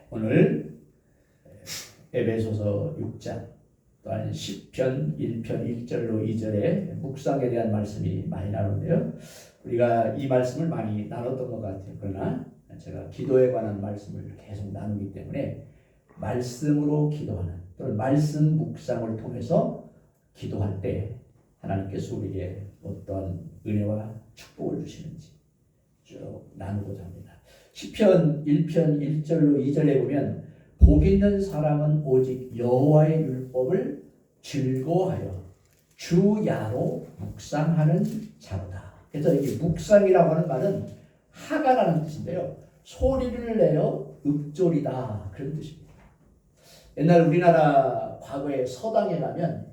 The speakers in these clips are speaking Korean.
오늘 에베소서 6장 또한 시편 1편 1절로 2절의 묵상에 대한 말씀이 많이 나오는데요. 우리가 이 말씀을 많이 나눴던 것 같아요. 그러나 제가 기도에 관한 말씀을 계속 나누기 때문에 말씀으로 기도하는 또는 말씀 묵상을 통해서 기도할 때 하나님께서 우리에게 어떤 은혜와 축복을 주시는지 쭉 나누고자 합니다. 시편 1편 1절로 2절에 보면 복 있는 사람은 오직 여호와의 율법을 즐거워하여 주야로 묵상하는 자로다. 그래서 이게 묵상이라고 하는 말은 하가라는 뜻인데요. 소리를 내어 읊조리다 그런 뜻입니다. 옛날 우리나라 과거에 서당에 가면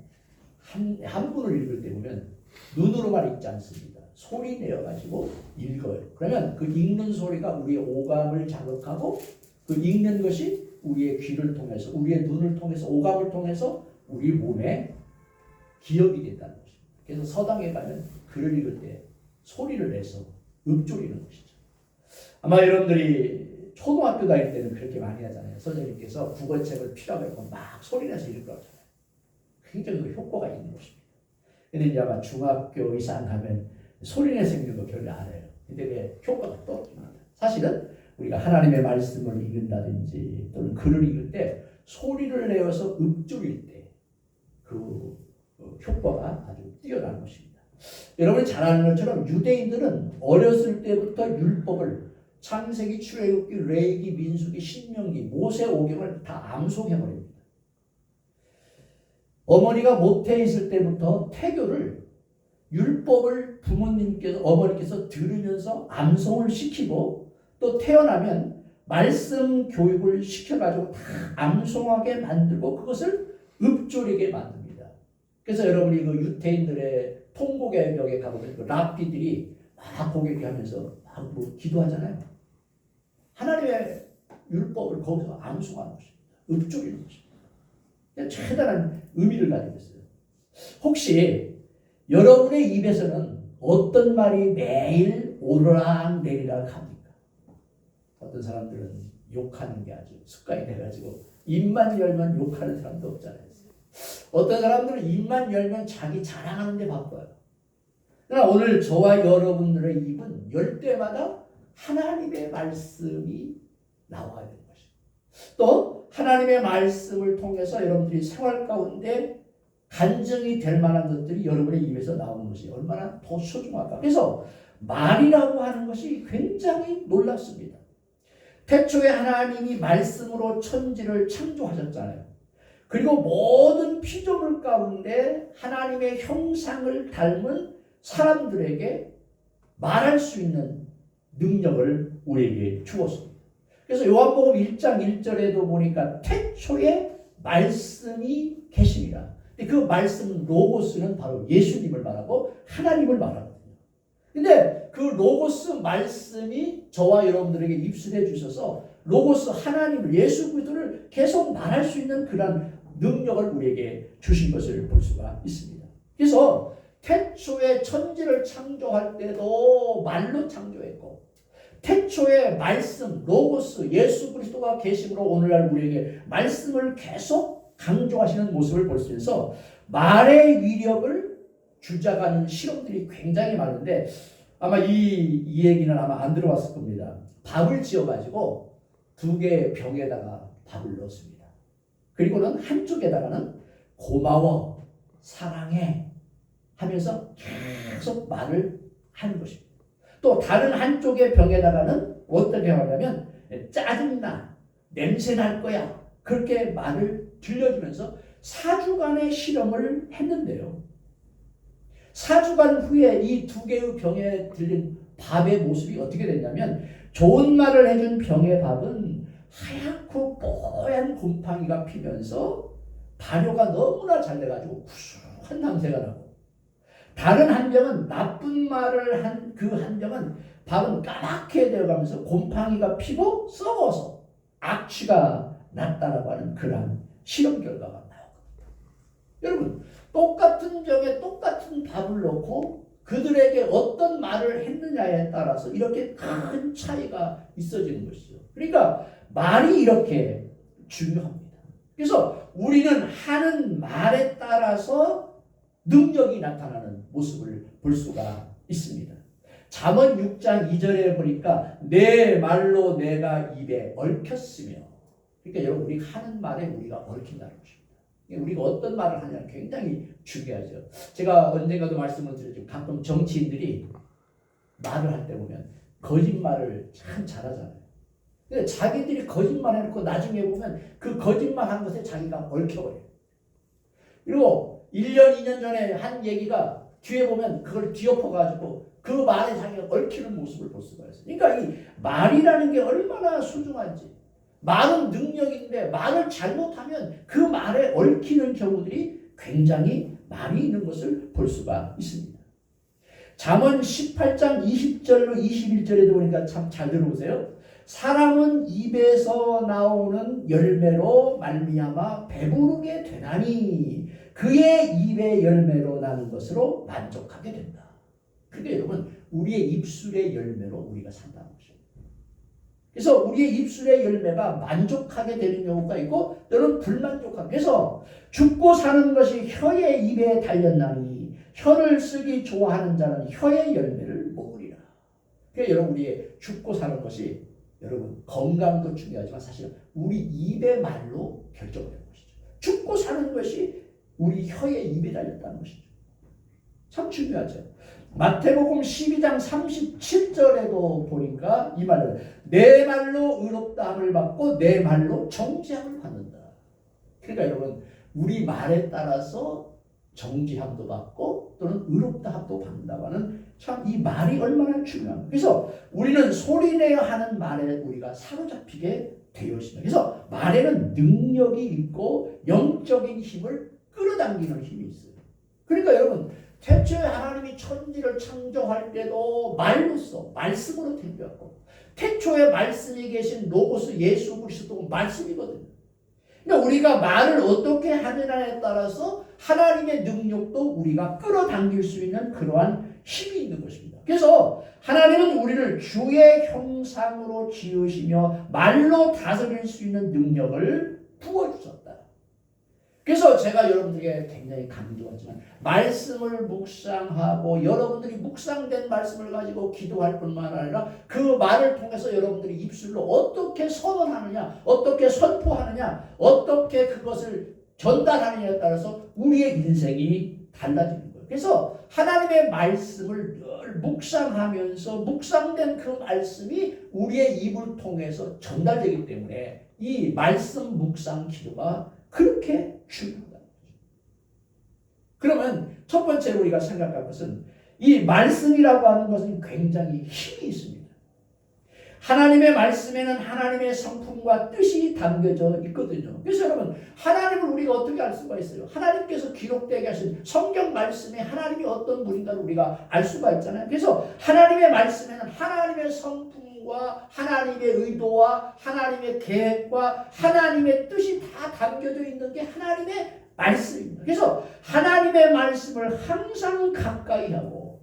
한문을 읽을 때 보면 눈으로만 읽지 않습니다. 소리 내어가지고 읽어요. 그러면 그 읽는 소리가 우리의 오감을 자극하고 그 읽는 것이 우리의 귀를 통해서 우리의 눈을 통해서 오감을 통해서 우리 몸에 기억이 된다는 것입니다. 그래서 서당에 가면 글을 읽을 때 소리를 내서 읊조리는 것이죠. 아마 여러분들이 초등학교 다닐 때는 그렇게 많이 하잖아요. 선생님께서 국어책을 피라고 해서 막 소리내서 읽으라고 하잖아요. 굉장히 그 효과가 있는 것입니다. 근데 이제 아마 중학교 이상 가면 소리내서 읽는 거 별로 안 해요. 근데 그 효과가 떨어집니다. 사실은 우리가 하나님의 말씀을 읽는다든지 또는 글을 읽을 때 소리를 내어서 읊조릴 때 그 효과가 아주 뛰어난 것입니다. 여러분이 잘 아는 것처럼 유대인들은 어렸을 때부터 율법을 창세기, 출애굽기, 레위기, 민수기, 신명기, 모세오경을 다 암송해버립니다. 어머니가 모태에 있을 때부터 태교를 율법을 어머니께서 들으면서 암송을 시키고 또 태어나면 말씀 교육을 시켜가지고 다 암송하게 만들고 그것을 읊조리게 만듭니다. 그래서 여러분이 그 유태인들의 통곡의 가보면 그 랍비들이 막 고개하면서 막 뭐 기도하잖아요. 하나님의 율법을 거기서 암송하는 것입니다. 읊조리는 것입니다. 최대한 의미를 가지고 있어요. 혹시 여러분의 입에서는 어떤 말이 매일 오르락내리락 합니까? 어떤 사람들은 욕하는 게 아주 습관이 돼가지고 입만 열면 욕하는 사람도 없잖아요. 어떤 사람들은 입만 열면 자기 자랑하는 데 바빠요. 그러나 오늘 저와 여러분들의 입은 열 때마다 하나님의 말씀이 나와야 되는 것입니다. 또 하나님의 말씀을 통해서 여러분들이 생활 가운데 간증이 될 만한 것들이 여러분의 입에서 나오는 것이 얼마나 더 소중할까. 그래서 말이라고 하는 것이 굉장히 놀랍습니다. 태초에 하나님이 말씀으로 천지를 창조하셨잖아요. 그리고 모든 피조물 가운데 하나님의 형상을 닮은 사람들에게 말할 수 있는 능력을 우리에게 주었습니다. 그래서 요한복음 1장 1절에도 보니까 태초에 말씀이 계시니라. 그 말씀 로고스는 바로 예수님을 말하고 하나님을 말하거든요. 근데 그 로고스 말씀이 저와 여러분들에게 입술해 주셔서 로고스 하나님을 예수 그리스도를 계속 말할 수 있는 그런 능력을 우리에게 주신 것을 볼 수가 있습니다. 그래서 태초에 천지를 창조할 때도 말로 창조했고 태초에 말씀 로고스 예수 그리스도가 계심으로 오늘날 우리에게 말씀을 계속 강조하시는 모습을 볼 수 있어서 말의 위력을 주장하는 실험들이 굉장히 많은데 아마 이 얘기는 아마 안 들어봤을 겁니다. 밥을 지어가지고 두 개의 병에다가 밥을 넣었습니다. 그리고는 한쪽에다가는 고마워, 사랑해 하면서 계속 말을 하는 것입니다. 또 다른 한쪽의 병에다가는 어떻게 하냐면 짜증나, 냄새 날 거야 그렇게 말을 들려주면서 4주간의 실험을 했는데요. 4주간 후에 이 두 개의 병에 들린 밥의 모습이 어떻게 됐냐면 좋은 말을 해준 병의 밥은 하얗고 뽀얀 곰팡이가 피면서 발효가 너무나 잘 돼가지고 구수한 냄새가 나고 다른 한 병은 나쁜 말을 한 그 한 병은 밥은 까맣게 되어가면서 곰팡이가 피고 썩어서 악취가 났다라고 하는 그러한 실험 결과가 나오거든요. 여러분 똑같은 병에 똑같은 밥을 넣고 그들에게 어떤 말을 했느냐에 따라서 이렇게 큰 차이가 있어지는 것이죠. 그러니까 말이 이렇게 중요합니다. 그래서 우리는 하는 말에 따라서 능력이 나타나는 모습을 볼 수가 있습니다. 잠언 6장 2절에 보니까 내 말로 내가 입에 얽혔으며, 그러니까 여러분 우리가 하는 말에 우리가 얽힌다는 것입니다. 우리가 어떤 말을 하냐는 굉장히 중요하죠. 제가 언젠가도 말씀을 드렸지만 가끔 정치인들이 말을 할 때 보면 거짓말을 참 잘하잖아요. 근데 자기들이 거짓말 해놓고 나중에 보면 그 거짓말 한 것에 자기가 얽혀버려요. 그리고 1년, 2년 전에 한 얘기가 뒤에 보면 그걸 뒤엎어가지고 그 말에 자기가 얽히는 모습을 볼 수가 있어요. 그러니까 이 말이라는 게 얼마나 소중한지. 말은 능력인데 말을 잘못하면 그 말에 얽히는 경우들이 굉장히 많이 있는 것을 볼 수가 있습니다. 잠언 18장 20절로 21절에도 보니까 참 잘 들어보세요. 사람은 입에서 나오는 열매로 말미암아 배부르게 되나니 그의 입의 열매로 나는 것으로 만족하게 된다. 그게 여러분 우리의 입술의 열매로 우리가 산다는 것입니다. 그래서 우리의 입술의 열매가 만족하게 되는 경우가 있고 또는 불만족하게. 그래서 죽고 사는 것이 혀의 입에 달렸나니 혀를 쓰기 좋아하는 자는 혀의 열매를 먹으리라. 그러니까 여러분 우리의 죽고 사는 것이 여러분 건강도 중요하지만 사실 우리 입의 말로 결정되는 것이죠. 죽고 사는 것이 우리 혀의 입에 달렸다는 것이죠. 참 중요하죠. 마태복음 12장 37절에도 보니까 이 말은 내 말로 의롭다함을 받고 내 말로 정죄함을 받는다. 그러니까 여러분 우리 말에 따라서 정죄함도 받고 또는 의롭다함도 받는다고 하는 참 이 말이 얼마나 중요합니다. 그래서 우리는 소리내어 하는 말에 우리가 사로잡히게 되어 있습니다. 그래서 말에는 능력이 있고 영적인 힘을 끌어당기는 힘이 있어요. 그러니까 여러분 태초에 하나님이 천지를 창조할 때도 말로써 말씀으로 창조했고 태초에 말씀이 계신 로고스 예수 그리스도 말씀이거든요. 그러니까 우리가 말을 어떻게 하느냐에 따라서 하나님의 능력도 우리가 끌어당길 수 있는 그러한 힘이 있는 것입니다. 그래서 하나님은 우리를 주의 형상으로 지으시며 말로 다스릴 수 있는 능력을 부어주셨다. 그래서 제가 여러분들에게 굉장히 강조하지만 말씀을 묵상하고 여러분들이 묵상된 말씀을 가지고 기도할 뿐만 아니라 그 말을 통해서 여러분들이 입술로 어떻게 선언하느냐, 어떻게 선포하느냐, 어떻게 그것을 전달하느냐에 따라서 우리의 인생이 달라지는 거예요. 그래서 하나님의 말씀을 늘 묵상하면서 묵상된 그 말씀이 우리의 입을 통해서 전달되기 때문에 이 말씀 묵상 기도가 그렇게 중요하다. 그러면 첫 번째로 우리가 생각할 것은 이 말씀이라고 하는 것은 굉장히 힘이 있습니다. 하나님의 말씀에는 하나님의 성품과 뜻이 담겨져 있거든요. 그래서 여러분 하나님을 우리가 어떻게 알 수가 있어요? 하나님께서 기록되게 하신 성경 말씀에 하나님이 어떤 분인가를 우리가 알 수가 있잖아요. 그래서 하나님의 말씀에는 하나님의 성품과 하나님의 의도와 하나님의 계획과 하나님의 뜻이 다 담겨져 있는 게 하나님의 말씀입니다. 그래서 하나님의 말씀을 항상 가까이 하고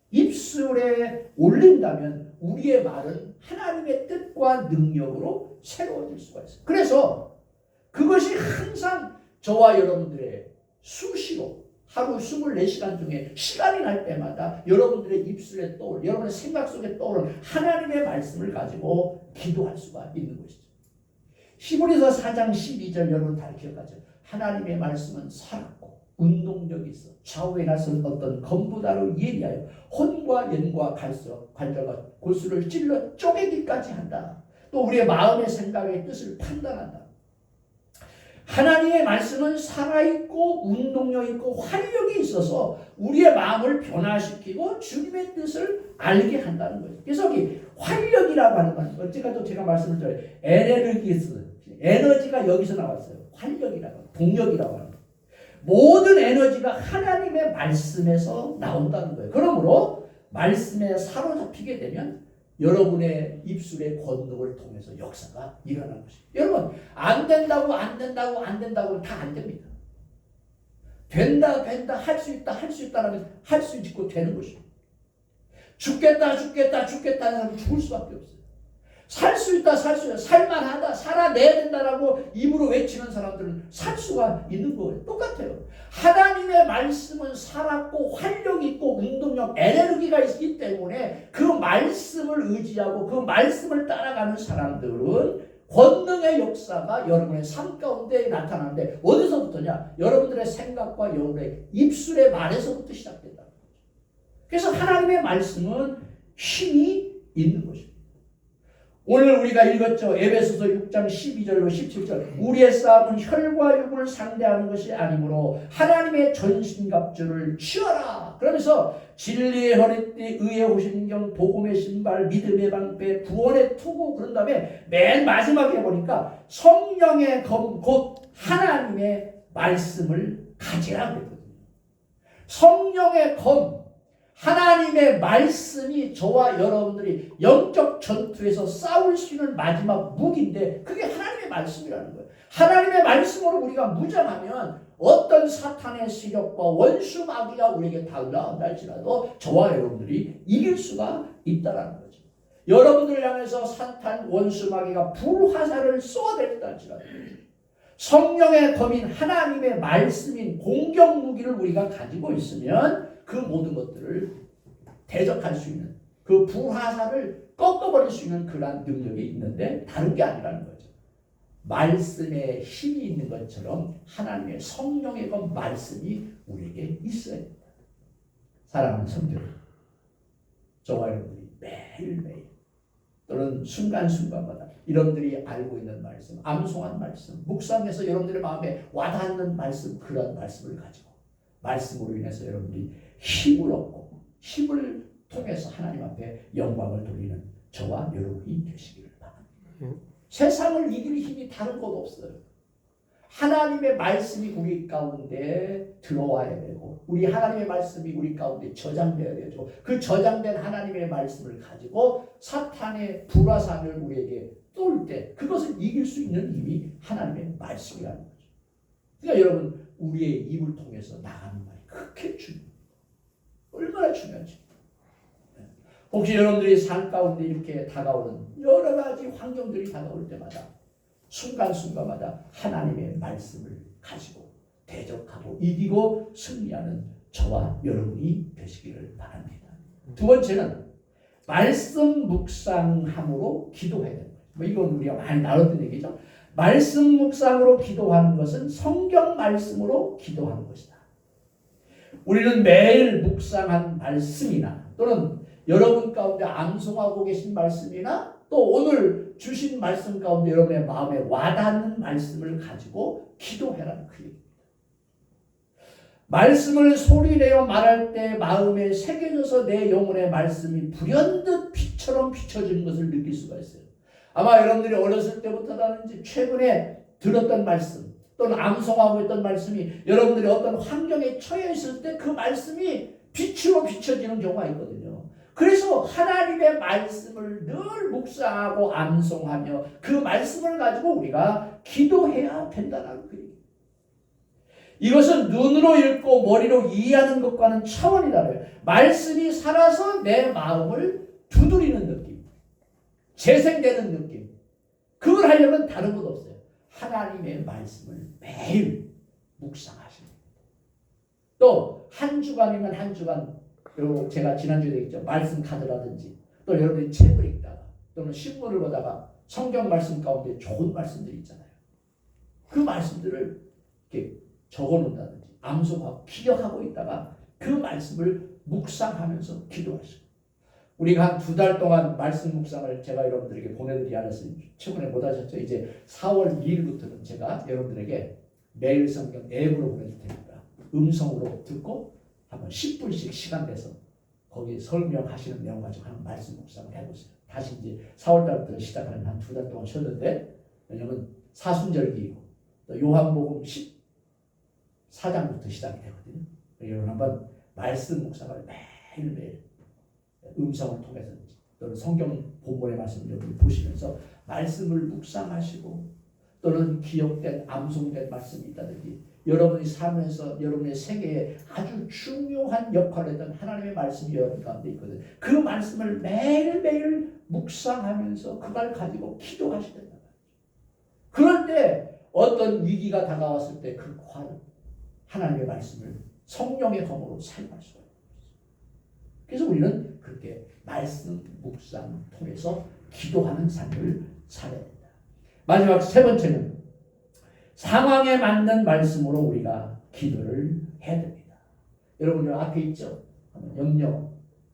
입술에 올린다면 우리의 말은 하나님의 뜻과 능력으로 새로워질 수가 있어요. 그래서 그것이 항상 저와 여러분들의 수시로 하루 24시간 중에 시간이 날 때마다 여러분들의 입술에 떠오르는 여러분의 생각 속에 떠오르는 하나님의 말씀을 가지고 기도할 수가 있는 것이죠. 히브리서 4장 12절 여러분 다 기억하죠. 하나님의 말씀은 살았고 운동력이 있어 좌우에 나선 어떤 검부다로 예리하여 혼과 연과 관절과 골수를 찔러 쪼개기까지 한다. 또 우리의 마음의 생각의 뜻을 판단한다. 하나님의 말씀은 살아있고 운동력 있고 활력이 있어서 우리의 마음을 변화시키고 주님의 뜻을 알게 한다는 거예요. 그래서 여기 활력이라고 하는 건 언제까지도 제가 말씀을 드려요. 에너지가 여기서 나왔어요. 활력이라고 동력이라고 하는 거예요. 모든 에너지가 하나님의 말씀에서 나온다는 거예요. 그러므로 말씀에 사로잡히게 되면 여러분의 입술의 권능을 통해서 역사가 일어나는 것입니다. 여러분 안 된다고 다 안 됩니다. 된다 할 수 있다라면 할 수 있고 되는 것입니다. 죽겠다 죽겠다 죽겠다 하는 사람은 죽을 수밖에 없어요. 살 수 있다 살 수 있다 살만하다 살아내야 된다라고 입으로 외치는 사람들은 살 수가 있는 거예요. 똑같아요. 하나님의 말씀은 살았고 활력 있고 운동력 에너지가 있기 때문에 그 말씀을 의지하고 그 말씀을 따라가는 사람들은 권능의 역사가 여러분의 삶 가운데 나타나는데 어디서부터냐? 여러분들의 생각과 여러분의 입술의 말에서부터 시작된다. 그래서 하나님의 말씀은 힘이 있는 것입니다. 오늘 우리가 읽었죠. 에베소서 6장 12절로 17절. 우리의 싸움은 혈과 육을 상대하는 것이 아니므로 하나님의 전신갑주를 취하라. 그러면서 진리의 허리띠, 의의 호신경, 복음의 신발, 믿음의 방패, 구원의 투구. 그런 다음에 맨 마지막에 보니까 성령의 검, 곧 하나님의 말씀을 가지라 그랬거든요. 성령의 검, 하나님의 말씀이 저와 여러분들이 영적 전투에서 싸울 수 있는 마지막 무기인데 그게 하나님의 말씀이라는 거예요. 하나님의 말씀으로 우리가 무장하면 어떤 사탄의 시력과 원수 마귀가 우리에게 다가온다 할지라도 저와 여러분들이 이길 수가 있다는 거죠. 여러분들을 향해서 사탄 원수 마귀가 불화살을 쏘아댈다 할지라도 성령의 검인 하나님의 말씀인 공격 무기를 우리가 가지고 있으면 그 모든 것들을 대적할 수 있는 그 불화살을 꺾어버릴 수 있는 그러한 능력이 있는데 다른 게 아니라는 거죠. 말씀에 힘이 있는 것처럼 하나님의 성령의 그 말씀이 우리에게 있어야 됩니다. 사랑하는 성도 여러분, 저와 여러분들이 매일매일 또는 순간순간마다 여러분들이 알고 있는 말씀, 암송한 말씀, 묵상해서 여러분들의 마음에 와닿는 말씀, 그런 말씀을 가지고 말씀으로 인해서 여러분들이 힘을 얻고 힘을 통해서 하나님 앞에 영광을 돌리는 저와 여러분이 되시기를 바랍니다. 세상을 이길 힘이 다른 것 없어요. 하나님의 말씀이 우리 가운데 들어와야 되고 우리 하나님의 말씀이 우리 가운데 저장되어야 되죠. 그 저장된 하나님의 말씀을 가지고 사탄의 불화살을 우리에게 쏠 때 그것을 이길 수 있는 힘이 하나님의 말씀이라는 거죠. 그러니까 여러분 우리의 입을 통해서 나가는 말이 그렇게 중요해요. 얼마나 중요한지. 혹시 여러분들이 삶 가운데 이렇게 다가오는 여러 가지 환경들이 다가올 때마다 순간순간마다 하나님의 말씀을 가지고 대적하고 이기고 승리하는 저와 여러분이 되시기를 바랍니다. 두 번째는 말씀 묵상함으로 기도해야 됩니다. 이건 우리가 많이 나눴던 얘기죠. 말씀 묵상으로 기도하는 것은 성경 말씀으로 기도하는 것이다. 우리는 매일 묵상한 말씀이나 또는 여러분 가운데 암송하고 계신 말씀이나 또 오늘 주신 말씀 가운데 여러분의 마음에 와닿는 말씀을 가지고 기도해라는 그 얘기입니다. 말씀을 소리내어 말할 때 마음에 새겨져서 내 영혼의 말씀이 불현듯 빛처럼 비춰지는 것을 느낄 수가 있어요. 아마 여러분들이 어렸을 때부터라든지 최근에 들었던 말씀 또는 암송하고 있던 말씀이 여러분들이 어떤 환경에 처해 있을 때 그 말씀이 빛으로 비춰지는 경우가 있거든요. 그래서 하나님의 말씀을 늘 묵상하고 암송하며 그 말씀을 가지고 우리가 기도해야 된다는 그 얘기예요. 이것은 눈으로 읽고 머리로 이해하는 것과는 차원이 달라요. 말씀이 살아서 내 마음을 두드리는 느낌, 재생되는 느낌. 그걸 하려면 다른 것 없어요. 하나님의 말씀을 매일 묵상하시는 또 한 주간이면 한 주간 그리고 제가 지난주에 얘기했죠. 말씀 카드라든지 또 여러분이 책을 읽다가 또는 신문을 보다가 성경 말씀 가운데 좋은 말씀들이 있잖아요. 그 말씀들을 이렇게 적어놓는다든지 암송하고 기억하고 있다가 그 말씀을 묵상하면서 기도하시고 우리가 한 2달 동안 말씀 묵상을 제가 여러분들에게 보내드리지 않았어요. 최근에 못 하셨죠? 이제 4월 2일부터는 제가 여러분들에게 매일 성경 앱으로 보내줄 테니까 음성으로 듣고 한번 10분씩 시간 내서 거기 설명하시는 내용 가지고 한번 말씀 묵상을 해보세요. 다시 이제 4월달부터 시작하는 한 2달 동안 쉬었는데 왜냐면 사순절기이고 또 요한복음 14장부터 시작이 되거든요. 여러분 한번 말씀 묵상을 매일매일 음성을 통해서 또는 성경 본문의 말씀을 여러분이 보시면서 말씀을 묵상하시고 또는 기억된 암송된 말씀이 있다든지 여러분이 살면서 여러분의 세계에 아주 중요한 역할을 했던 하나님의 말씀이 여러분 가운데 있거든. 그 말씀을 매일매일 묵상하면서 그걸 가지고 기도하시는 거예요. 그럴 때 어떤 위기가 다가왔을 때 그 하나님의 말씀을 성령의 검으로 사용할 수가 있어요. 그래서 우리는 그렇게 말씀 묵상 통해서 기도하는 삶을 살아야 된다. 마지막 세 번째는 상황에 맞는 말씀으로 우리가 기도를 해야 됩니다. 여러분 앞에 있죠? 염려.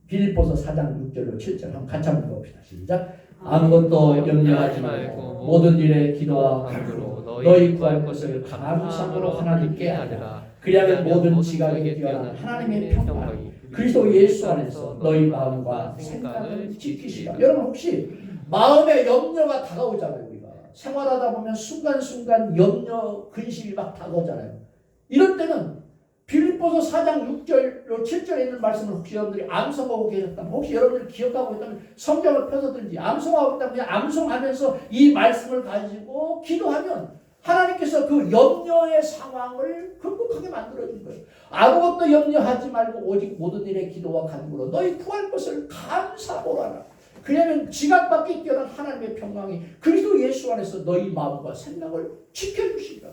빌립보서 4장 6절로 7절 한번 같이 한번 읽어봅시다. 시작. 아무것도 염려하지 말고 모든 일에 기도와 간구로 너희 구할 것을 감사함으로 하나님께 아뢰라. 그리하면 모든 지각에 뛰어난 하나님의 평강이 그리스도 예수 안에서 너희 마음과 생각을 지키시라. 여러분 혹시 마음에 염려가 다가오잖아요. 우리가 생활하다 보면 순간순간 염려, 근심이 막 다가오잖아요. 이럴 때는 빌립보서 4장 6절, 7절에 있는 말씀을 혹시 여러분들이 암송하고 계셨다면, 혹시 여러분들이 기억하고 있다면 성경을 펴서든지 암송하고 있다면 그냥 암송하면서 이 말씀을 가지고 기도하면 하나님께서 그 염려의 상황을 극복하게 만들어준 거예요. 아무것도 염려하지 말고 오직 모든 일에 기도와 간구로 너희 구할 것을 감사하고 하라. 그러면 지각밖에 뛰어난 하나님의 평강이 그리스도 예수 안에서 너희 마음과 생각을 지켜주시리라.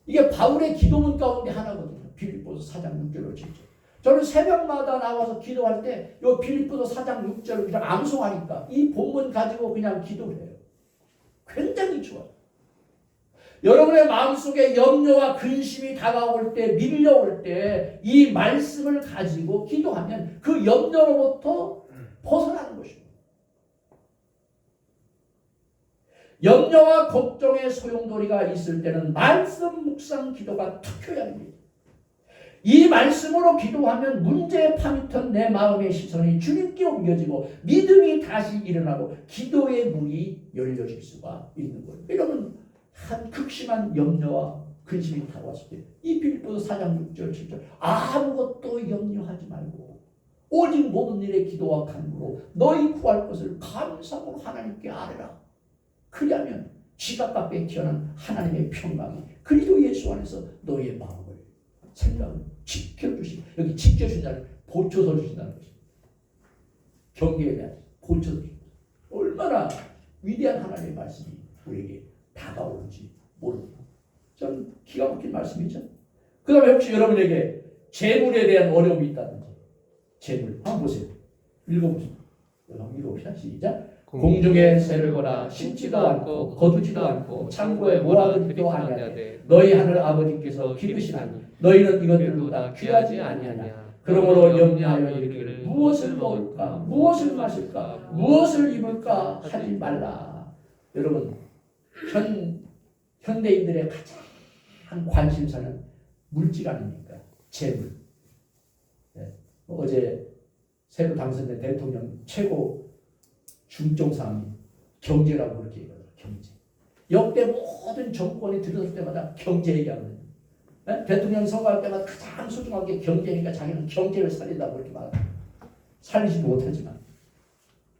이게 바울의 기도문 가운데 하나거든요. 빌립보서 4장 6절로 7절. 저는 새벽마다 나와서 기도할 때 이 빌립보서 4장 6절을 그냥 암송하니까 이 본문 가지고 그냥 기도를 해요. 굉장히 좋아요. 여러분의 마음속에 염려와 근심이 다가올 때, 밀려올 때 이 말씀을 가지고 기도하면 그 염려로부터 벗어나는 것입니다. 염려와 걱정의 소용돌이가 있을 때는 말씀 묵상 기도가 특효야 합니다. 이 말씀으로 기도하면 문제에 파묻힌 내 마음의 시선이 주님께 옮겨지고 믿음이 다시 일어나고 기도의 문이 열려질 수가 있는 거예요. 여러분 한 극심한 염려와 근심이 다가왔을 때 이 빌립보서 4장 6절 7절 아무것도 염려하지 말고 오직 모든 일에 기도와 간구로 너희 구할 것을 감사함으로 하나님께 아뢰라. 그리하면 지각 밖에 튀어난 하나님의 평강이 그리스도 예수 안에서 너희의 마음을 생각을 지켜주시고, 여기 지켜주신다는 보초서 주신다는 것입니다. 경계에 대한 보초서 주신다. 얼마나 위대한 하나님의 말씀이 우리에게 다가오는지 모릅니다. 좀 기가 막힌 말씀이죠. 그 다음에 혹시 여러분에게 재물에 대한 어려움이 있다든지, 재물 한번 보세요. 읽어보세요. 한번 읽어봅시다. 시작. 공중에 새를 거라 심지도 않고 거두지도 않고 창고에 모아두지도 아니하되 너희 하늘 아버지께서 기르시나니 너희는 이것들보다 귀하지 아니하냐. 그러므로 염려하여 이르기를 무엇을 먹을까 무엇을 마실까 무엇을 입을까 하지 말라. 여러분 현대인들의 가장 관심사는 물질 아닙니까? 재물. 네. 어제 새로 당선된 대통령 최고 중점사항이 경제라고 그렇게 얘기해요. 경제. 역대 모든 정권이 들어설 때마다 경제 얘기하거든요. 네? 대통령 선거할 때마다 가장 소중한 게 경제니까 자기는 경제를 살린다고 그렇게 말합니다. 살리지도 못하지만.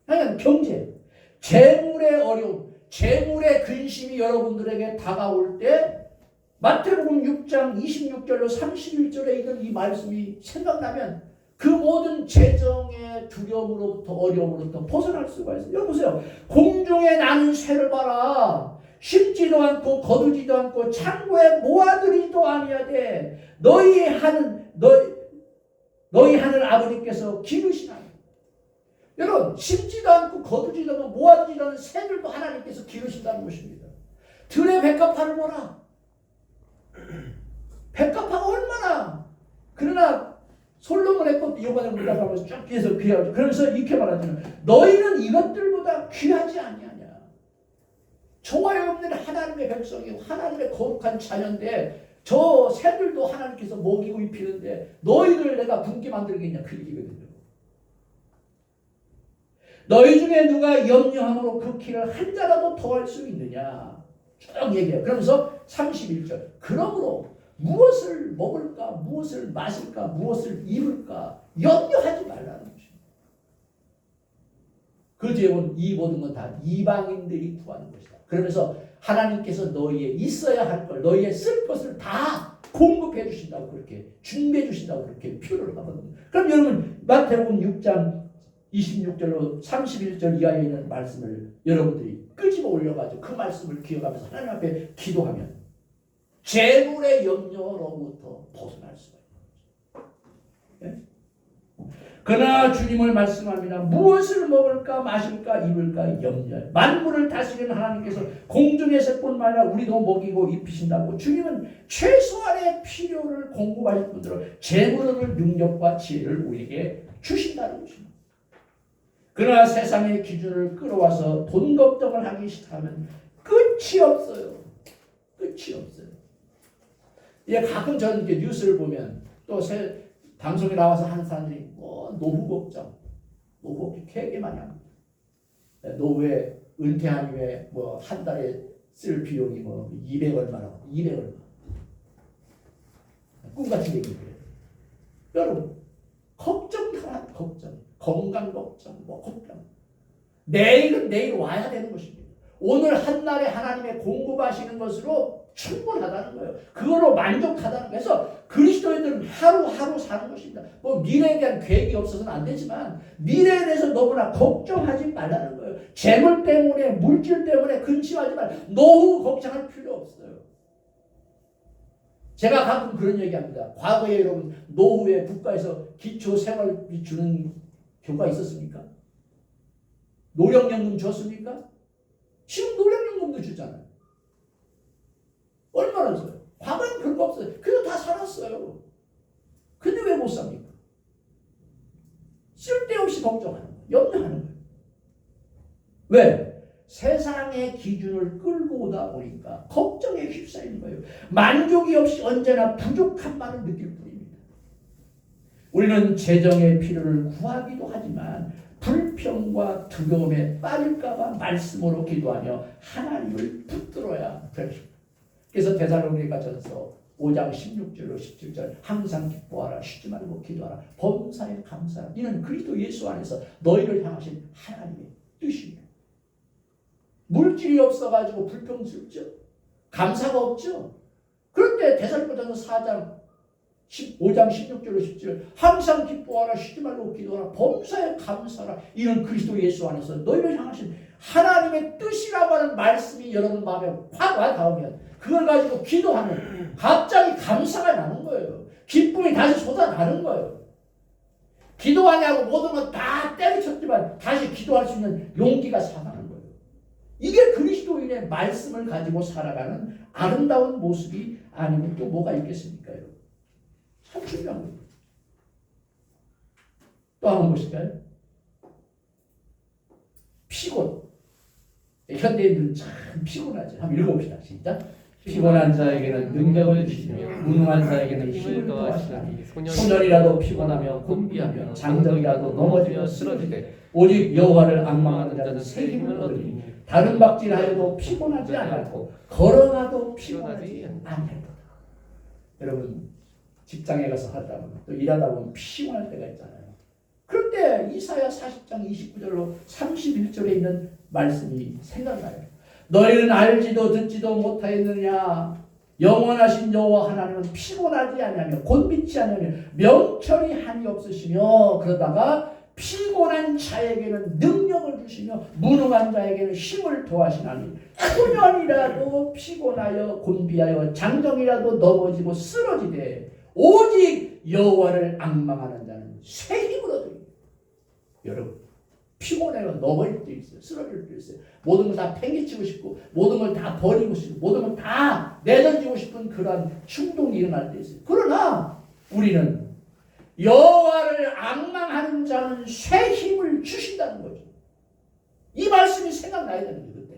그러니까 경제. 재물의 어려움, 재물의 근심이 여러분들에게 다가올 때 마태복음 6장 26절로 31절에 있는 이 말씀이 생각나면 그 모든 재정의 두려움으로부터 어려움으로부터 벗어날 수가 있어요. 여러분 보세요. 공중에 나는 새를 봐라. 심지도 않고 거두지도 않고 창고에 모아두리도 아니하되 너희 하늘 아버지께서 기르시나니. 여러분 심지도 않고 거두지도 않고 모아두지도 않은 새들도 하나님께서 기르신다는 것입니다. 들의 백합화를 보라. 백합화가 얼마나 그러나 솔로몬의 꽃도 여호와의 물가가 하면서 쫙 뒤에서 귀하죠. 그러면서 이렇게 말하잖아요. 너희는 이것들보다 귀하지 아니하냐. 정화에 없는 하나님의 백성이고 하나님의 거룩한 자녀인데 저 새들도 하나님께서 먹이고 입히는데 너희들 내가 굶게 만들겠냐 그 얘기거든요. 너희 중에 누가 염려함으로 그 키를 한 자라도 더할 수 있느냐 쭉 얘기해요. 그러면서 31절 그러므로 무엇을 먹을까 무엇을 마실까 무엇을 입을까 염려하지 말라는 것입니다. 그 뒤에 이 모든 건 다 이방인들이 구하는 것이다. 그러면서 하나님께서 너희의 있어야 할 걸, 너희의 쓸 것을 다 공급해 주신다고 그렇게 준비해 주신다고 그렇게 표현을 하거든요. 그럼 여러분 마태복음 6장 26절로 31절 이하에 있는 말씀을 여러분들이 끄집어 올려가지고 그 말씀을 기억하면서 하나님 앞에 기도하면 재물의 염려로부터 벗어날 수가 있는 거죠. 네? 그러나 주님을 말씀합니다. 무엇을 먹을까 마실까 입을까 염려. 만물을 다스리는 하나님께서 공중에서뿐만 아니라 우리도 먹이고 입히신다고. 주님은 최소한의 필요를 공급하실 뿐더러 재물을 능력과 지혜를 우리에게 주신다는 것입니다. 그러나 세상의 기준을 끌어와서 돈 걱정을 하기 시작하면 끝이 없어요. 끝이 없어요. 예, 가끔 저는 이렇게 뉴스를 보면 또 방송에 나와서 하는 사람들이 노후 걱정 되게 많이 합니다. 노후에 은퇴한 후에 한 달에 쓸 비용이 200 얼마라고 200 얼마. 꿈 같은 얘기예요. 여러분 걱정하라 걱정. 건강 걱정, 걱정. 내일은 내일 와야 되는 것입니다. 오늘 한날에 하나님의 공급하시는 것으로 충분하다는 거예요. 그걸로 만족하다는 거예요. 그래서 그리스도인들은 하루하루 사는 것입니다. 미래에 대한 계획이 없어서는 안 되지만 미래에 대해서 너무나 걱정하지 말라는 거예요. 재물 때문에, 물질 때문에 근심하지 말라. 노후 걱정할 필요 없어요. 제가 가끔 그런 얘기합니다. 과거에 여러분 노후에 국가에서 기초생활비 주는 교가 있었습니까? 노령연금 줬습니까? 지금 노령연금도 주잖아요. 얼마나 줘요? 과거엔 별거 없어요. 그래도 다 살았어요. 근데 왜 못 삽니까? 쓸데없이 걱정하는 거예요. 염려하는 거예요. 왜? 세상의 기준을 끌고 오다 보니까 걱정에 휩싸이는 거예요. 만족이 없이 언제나 부족함만을 느낄 뿐입니다. 우리는 재정의 필요를 구하기도 하지만 불평과 두려움에 빠질까봐 말씀으로 기도하며 하나님을 붙들어야 됩니다. 그래서 데살로니가전서 5장 16절로 17절 항상 기뻐하라 쉬지 말고 기도하라 범사에 감사하라 이는 그리스도 예수 안에서 너희를 향하신 하나님의 뜻이에요. 물질이 없어가지고 불평스럽죠. 감사가 없죠. 그런데 데살로니가전서 4장 5장 16절로 17절 항상 기뻐하라 쉬지 말고 기도하라 범사에 감사하라 이는 그리스도 예수 안에서 너희를 향하신 하나님의 뜻이라고 하는 말씀이 여러분 마음에 확 와닿으면 그걸 가지고 기도하면 갑자기 감사가 나는 거예요. 기쁨이 다시 솟아나는 거예요. 기도하냐고 모든 건 다 때려쳤지만 다시 기도할 수 있는 용기가 살아나는 거예요. 이게 그리스도인의 말씀을 가지고 살아가는 아름다운 모습이 아니면 또 뭐가 있겠습니까? 참 중요한 거예요. 또 한번 보실까요? 피곤. 현대인들은 참 피곤하죠. 한번 읽어봅시다. 시작. 피곤한 자에게는 능력을 주시며 무능한 자에게는 힘을 더하시나니 소년이라도 피곤하며 곤비하며 장정이라도 넘어지며 쓰러지되 오직 여호와를 앙망하는 자는 새 힘을 얻으니 다른 박질하여도 피곤하지 않고 걸어가도 피곤하지 않을까. 여러분 직장에 가서 하다 보면 또 일하다 보면 피곤할 때가 있잖아요. 그런데 이사야 40장 29절로 31절에 있는 말씀이 생각나요. 너희는 알지도 듣지도 못하였느냐. 영원하신 여호와 하나님은 피곤하지 아니하며 곤비치 아니하며 명철이 한이 없으시며 그러다가 피곤한 자에게는 능력을 주시며 무능한 자에게는 힘을 더하시나니 소년이라도 피곤하여 곤비하여 장정이라도 넘어지고 쓰러지되 오직 여호와를 앙망하는 자는 새 힘을 얻으리라. 여러분 피곤해요. 넘어질 때 있어요. 쓰러질 때 있어요. 모든 걸 다 팽개치고 싶고 모든 걸 다 버리고 싶고 모든 걸 다 내던지고 싶은 그런 충동이 일어날 때 있어요. 그러나 우리는 여호와를 앙망하는 자는 새 힘을 주신다는 거죠. 이 말씀이 생각나야 되는 거예요. 그때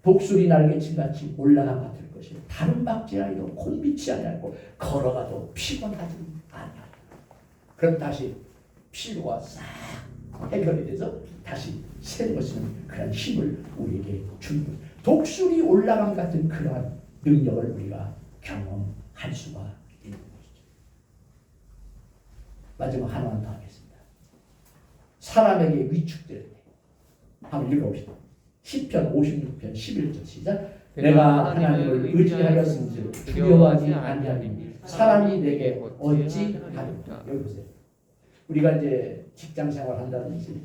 독수리 날개침같이 올라가 될 것이요 다른 박질하여도 곤비치 아니하고 걸어가도 피곤하지 않아. 그럼 다시 피로가 싹 해결이 돼서 다시 새는 것은 그런 힘을 우리에게 주는 거예요. 독수리 올라감 같은 그러한 능력을 우리가 경험할 수가 있는 것이죠. 마지막 하나만 더 하겠습니다. 사람에게 위축될 때 한번 읽어봅시다. 시편 56편 11절 시작. 내가 하나님을 의지하였은즉 두려워하지 아니하리니 사람이 내게 어찌 하리까. 여기 보세요. 우리가 이제 직장 생활 한다든지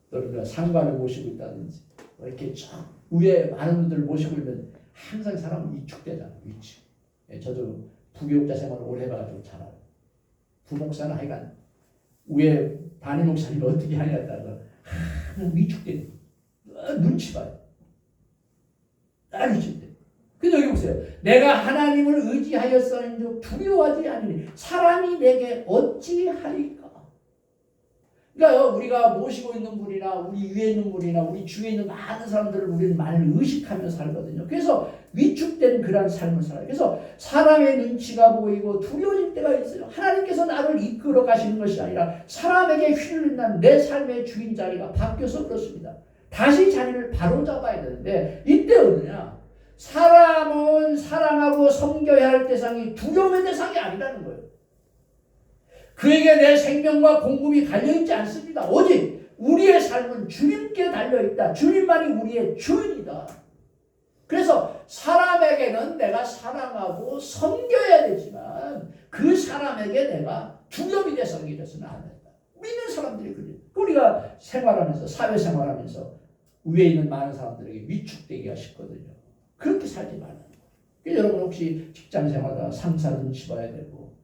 또는 상관을 모시고 있다든지 이렇게 쫙 위에 많은 분들 모시고 있는 항상 사람은 위축되잖아. 위축. 저도 부교육자 생활을 오래 해봐가지고 잘 알아요. 부목사는 하여간 위에 담임 목사님 어떻게 하냐다가 항상 위축돼. 눈치 봐요. 위축돼. 근데 여기 보세요. 내가 하나님을 의지하였으니 두려워하지 않으니 사람이 내게 어찌하리까. 그러니까 우리가 모시고 있는 분이나 우리 위에 있는 분이나 우리 주위에 있는 많은 사람들을 우리는 많이 의식하며 살거든요. 그래서 위축된 그런 삶을 살아요. 그래서 사람의 눈치가 보이고 두려워질 때가 있어요. 하나님께서 나를 이끌어 가시는 것이 아니라 사람에게 휘둘린다는 내 삶의 주인 자리가 바뀌어서 그렇습니다. 다시 자리를 바로잡아야 되는데 이때 어느냐? 사람은 사랑하고 섬겨야 할 대상이 두려움의 대상이 아니라는 거예요. 그에게 내 생명과 공급이 달려있지 않습니다. 오직 우리의 삶은 주님께 달려있다. 주님만이 우리의 주인이다. 그래서 사람에게는 내가 사랑하고 섬겨야 되지만 그 사람에게 내가 두려움의 대상이 되서는 안 된다. 믿는 사람들이 그래요. 우리가 생활하면서 사회생활하면서 위에 있는 많은 사람들에게 위축되게 하시거든요. 그렇게 살지 말라는 거예요. 여러분 혹시 직장생활하다 상사 눈치 봐야 되고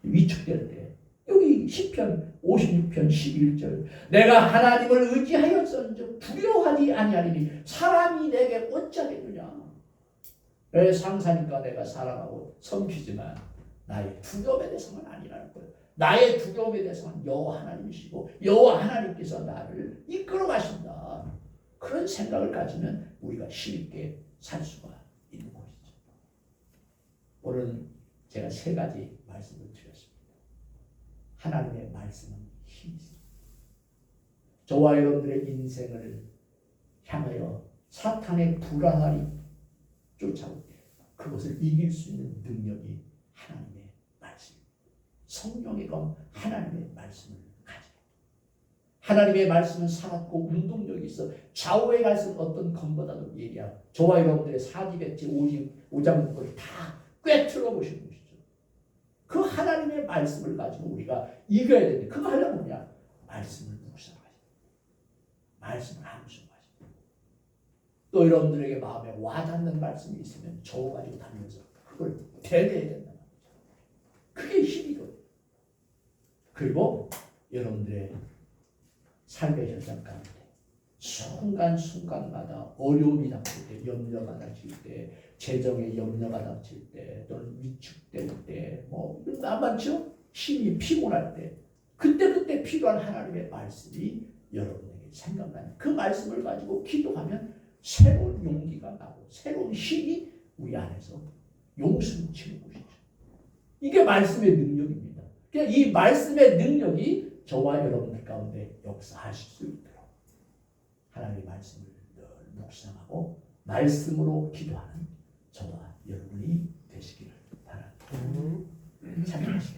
위축될 때 여기 시편 56편 11절 내가 하나님을 의지하였은즉 두려워하지 아니하리니 사람이 내게 어찌하겠느냐. 내 상사니까 내가 사랑하고 섬기지만 나의 두려움의 대상은 아니라는 거예요. 나의 두려움의 대상은 여호와 하나님이시고 여호와 하나님께서 나를 이끌어 가신다. 그런 생각을 가지면 우리가 힘있게 살 수가 있는 것이죠. 오늘 제가 3가지 말씀을 드렸습니다. 하나님의 말씀은 힘이 있습니다. 저와 여러분들의 인생을 향하여 사탄의 불안함이 쫓아올 때 그것을 이길 수 있는 능력이 하나님의 말씀입니다. 성령의 검 하나님의 말씀을 가지고 하나님의 말씀은 살았고 운동력이 있어 좌우의 말씀 어떤 검보다도 예리하고 저와 여러분들의 사지백지 5장 문구를 다 꿰뚫어 보시는 것이죠. 그 하나님의 말씀을 가지고 우리가 이겨야 되는데 그거 하려면 뭐냐? 말씀을 묵상하시고 말씀을 암송하시고 또 여러분들에게 마음에 와닿는 말씀이 있으면 저거 가지고 다니면서 그걸 대내야 된다. 그게 힘이거든요. 그리고 여러분들의 삶의 현장 가운데 순간순간마다 어려움이 닥칠 때, 염려가 닥칠 때, 재정의 염려가 닥칠 때, 또는 위축될 때, 많죠? 힘이 피곤할 때, 그때 필요한 하나님의 말씀이 여러분에게 생각나는 그 말씀을 가지고 기도하면 새로운 용기가 나고 새로운 힘이 우리 안에서 용수를 치는 것이죠. 이게 말씀의 능력입니다. 그러니까 이 말씀의 능력이 저와 여러분들 가운데 역사하실 수 있도록 하나님의 말씀을 늘 묵상하고 말씀으로 기도하는 저와 여러분이 되시기를 바랍니다. 찬양하시겠습니다.